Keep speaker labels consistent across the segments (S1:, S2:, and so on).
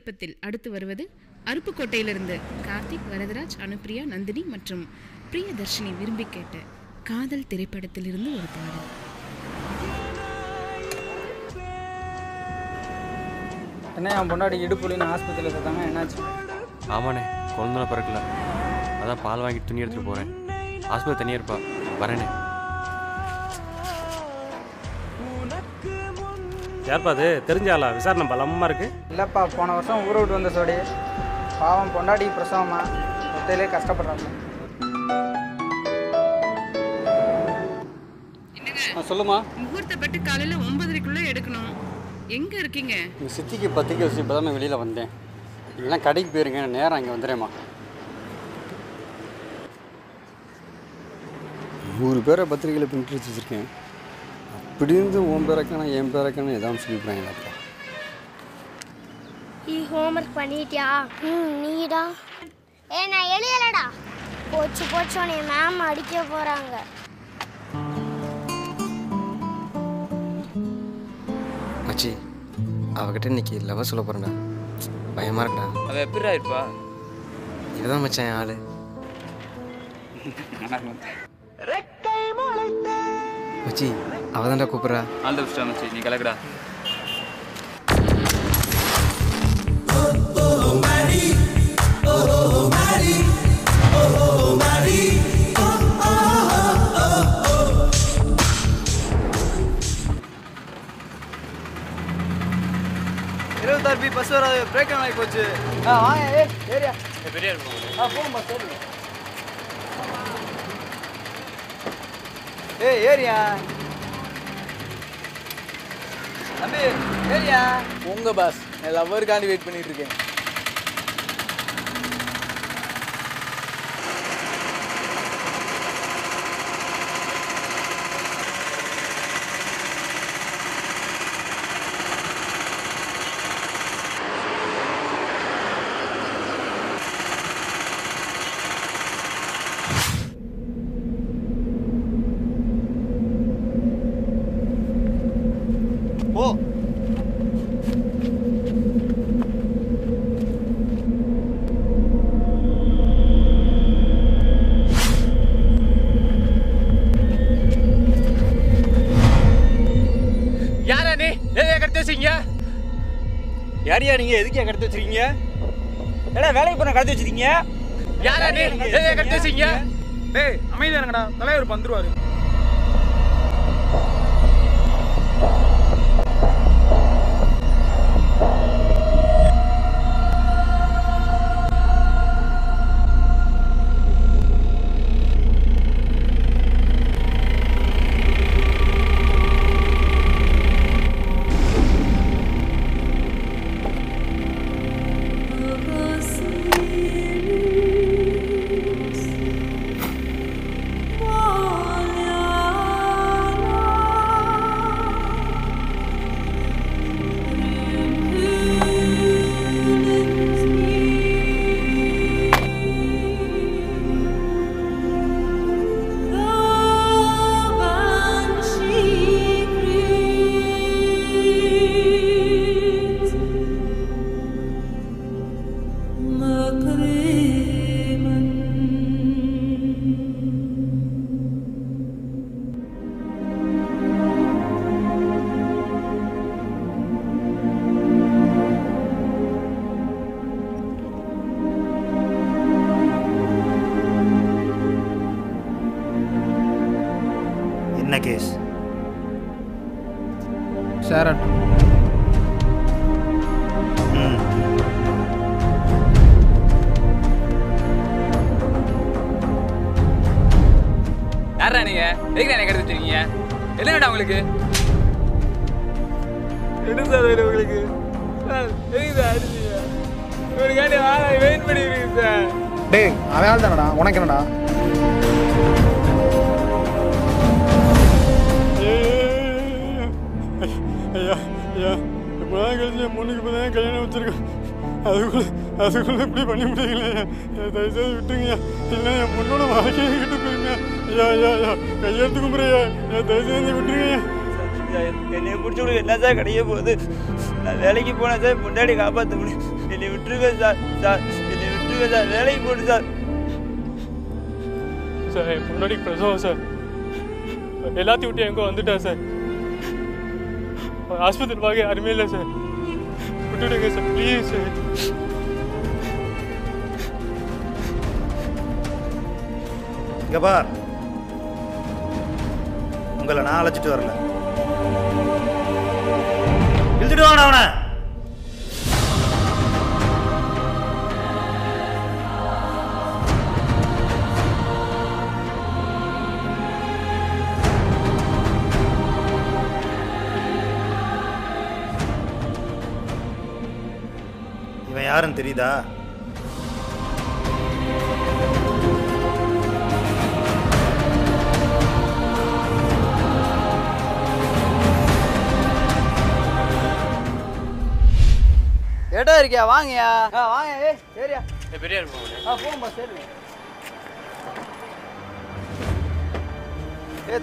S1: விருப்பத்தில் அடுத்து வருவது அருப்புக்கோட்டையிலிருந்து கார்த்திக், வரதராஜ், அனுப்பிரியா, நந்தினி மற்றும் பிரியதர்ஷினி விரும்பி கேட்ட காதல் திரைப்படத்திலிருந்து ஒரு பாடல்.
S2: என்ன என் பொண்டாடி இடுப்புலின்னு ஆஸ்பத்திரியில் இருக்காங்க, என்னாச்சு?
S3: ஆமாண்ணே, குழந்தை பிறக்கல, அதான் பால் வாங்கி துணி எடுத்துகிட்டு போகிறேன். ஆஸ்பத்திரி தனியாக இருப்பா, வரேண்ணே.
S4: யார்ப்பா அது? தெரிஞ்சாலா? விசாரணை பலமாக இருக்கு.
S2: இல்லைப்பா, போன வருஷம் ஊரை விட்டு வந்த சோடி பாவம் பொண்டாடி பிரசவமா ஒத்தையிலே கஷ்டப்படுறாங்க.
S5: சொல்லுமா.
S1: முகூர்த்தப்பட்டு காலையில் 9:30க்குள்ளே எடுக்கணும். எங்கே இருக்கீங்க?
S5: எங்கள் சித்திக்கு பத்திரிக்கை வச்சு இப்போ தான் வெளியில் வந்தேன். இல்லைனா கடைக்கு போயிருங்க, நேரம் இங்கே வந்துடுறேம்மா. 100 பேரை பத்திரிக்கையில் பிரிண்ட் வச்சு வச்சுருக்கேன். அப்படி இருந்து உன் பேரக்கான என் பேரக்கான எதாவது சொல்லிவிடுறாங்களாப்பா.
S6: நீ ஹோம்ஒர்க் பண்ணிட்டியா? நீடா? நான் எழுதலடா. போச்சு போச்சோனே மேம் அடிக்க போகிறாங்க.
S3: மச்சி, அவகிட்ட இன்னைக்கு லவ் சொல்ல போகிறேன்டா. பயமாக இருக்கடா.
S7: அவள் எப்படிடா இருப்பா?
S3: இதுதான் மச்சான் ஆள். மச்சி, அவள் தான்டா கூப்பிட்றா.
S7: ஆல் தி பெஸ்ட் மச்சி, நீ கலக்கடா.
S2: தர்பி பஸ் வராது, பிரேக் ஆகி போச்சு. வாங்க ஏரியா
S7: பெரிய
S2: போகும் பஸ் ஏறி. ஏரியா தம்பி, ஏரியா. உங்க பாஸ், நான் லவ்வருக்காண்டி வெயிட் பண்ணிட்டு இருக்கேன். ஓ
S7: யாரா நீ? எதை கடத்தி வச்சிருக்கீங்க?
S2: யாரியா நீங்க? எதுக்கே கடத்தி வச்சிருக்கீங்க? ஏடா வேலைக்கு போன கடத்தி வச்சிருக்கீங்க?
S7: யாரா நீ? எதை கடத்தி வச்சிருக்கீங்க?
S2: டேய் அமைதியானங்கடா, தலைவர் வந்துருவாரு.
S8: என்ன கேஸ்
S2: சார்?
S7: யாரா நீங்க? எதுக்கு என்ன கடத்தி வச்சிருக்கீங்க? என்னடா உங்களுக்கு?
S2: என்ன சார் உங்களுக்கு? சார் எதுக்கு சார் அடிச்சீங்க? உங்களுக்காண்டி வாழ வெயிட் பண்ணிருக்கீங்க சார். டேய் அவன் தானடா, உனக்கு என்னடா?
S5: ஐயா ஐயா, இப்போதான் கழிச்சு என் பொண்ணுக்கு இப்போ தான் கல்யாணம் வச்சுருக்கேன். அதுக்குள்ளே இப்படி பண்ணி முடியல. தயவுசெய்து விட்டுருங்கய்யா, இல்லை என் பொண்ணோட வாழ்க்கையை கிட்ட போயிருங்க. ஐயா ஐயா ஐயா, கையெழுத்து கும்பிட்றையா, தயவுசெய்து விட்டுருங்கய்யா.
S2: என்னைய பிடிச்சவங்களுக்கு என்ன சார் கிடைக்க போகுது? நான் வேலைக்கு போனேன் சார், முன்னாடி காப்பாற்ற முடியும்.
S9: என்னை விட்டுருங்க சார். சார் என்னை விட்டுருங்க சார். வேலைக்கு போடு சார்.
S5: சார் என் முன்னாடி பிரசவம் சார். எல்லாத்தையும் விட்டு எங்கே வந்துட்டேன் சார். ஆஸ்பத்திரி பார்க்க யாருமே இல்லை சார். விட்டுடுங்க சார் ப்ளீஸ் சார்.
S8: இங்கே பார், உங்களை நான் அழைச்சிட்டு வரல. இழுத்துட்டு வாங்க அவனை. இவன் யாருன்னு தெரியுதா?
S9: ஏட்டா இருக்கியா? வாங்கயா. வாங்க. சரியா
S3: பெரியார்
S9: போகும்பா. சரி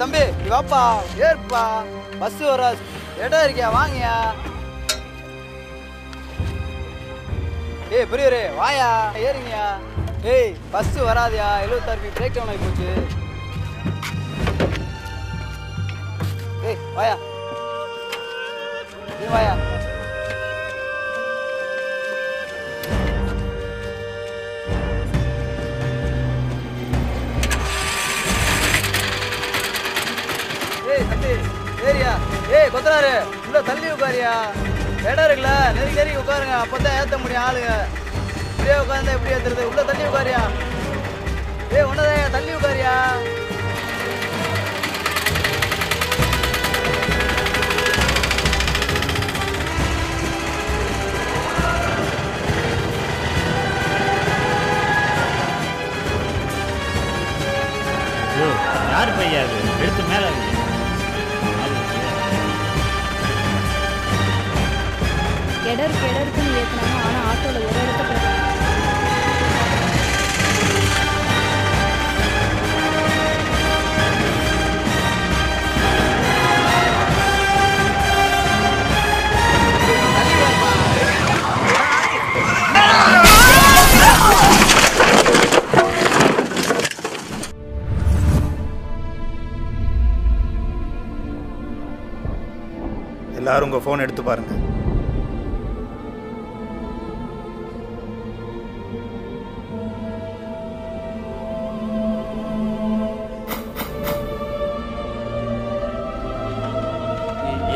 S9: தம்பி நீ வாப்பா. ஏற்பா பஸ் வர. ஏட்டா இருக்கியா? வாங்கயா. பெரியவரே வாயா ஏறுங்கயா. பஸ் வராதியா. 76 பிரேக் டவுன் ஆகி போச்சு. வாயா நீ வாயா. ஏரியா கொத்தனாரு உள்ள தள்ளி உட்காரியா. இடம் இருக்குல்ல, நெருங்கி உட்காருங்க. அப்பதான் ஏற்ற முடியும் ஆளுங்க. இப்படியே உட்கார்ந்தா எப்படி ஏத்துறது? உள்ள தள்ளி உட்காரியா. ஒன்னதான் தள்ளி உட்காரியா.
S8: யார் பையா அது? எடுத்து மேலே
S10: இடம் இருக்குன்னு ஏற்றினாங்க. ஆனால் ஆட்டோவில் ஒரு இடத்துல
S8: எல்லாரும் உங்கள் ஃபோன் எடுத்து பாருங்க.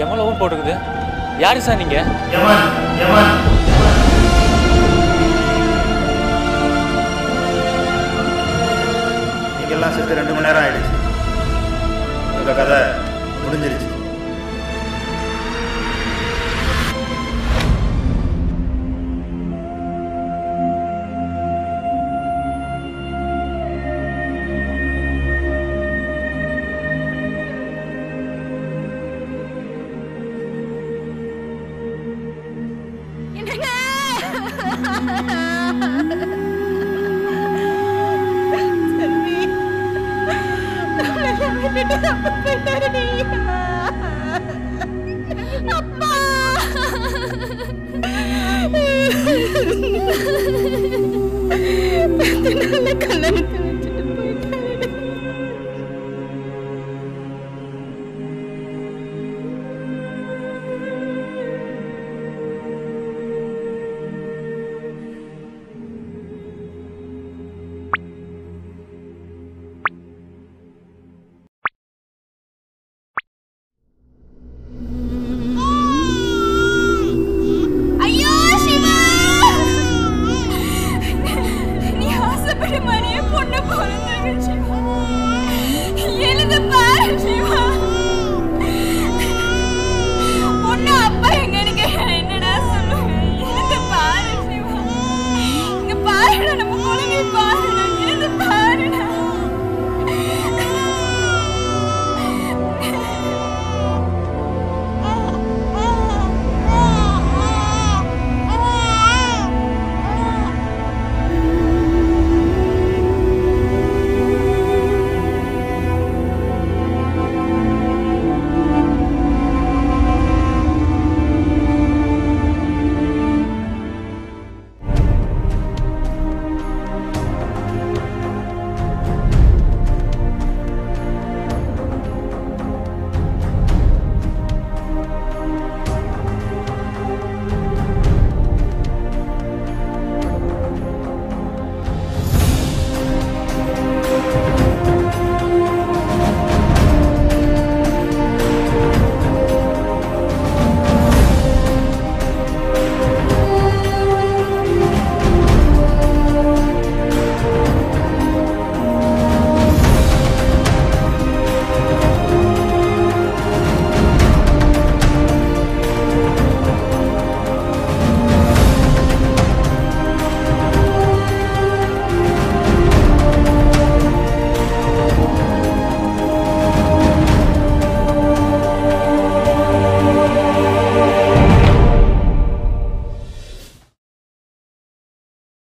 S3: எவ்வளவு போட்டுக்குது? யாரு சார் நீங்க?
S8: நீங்கெல்லாம் செத்து 2 மணி நேரம் ஆயிடுச்சு. உங்க கதை முடிஞ்சிருச்சு.
S10: நீ ஆசைப்பட்ட மாதிரியே பொண்ணு போறேன்னு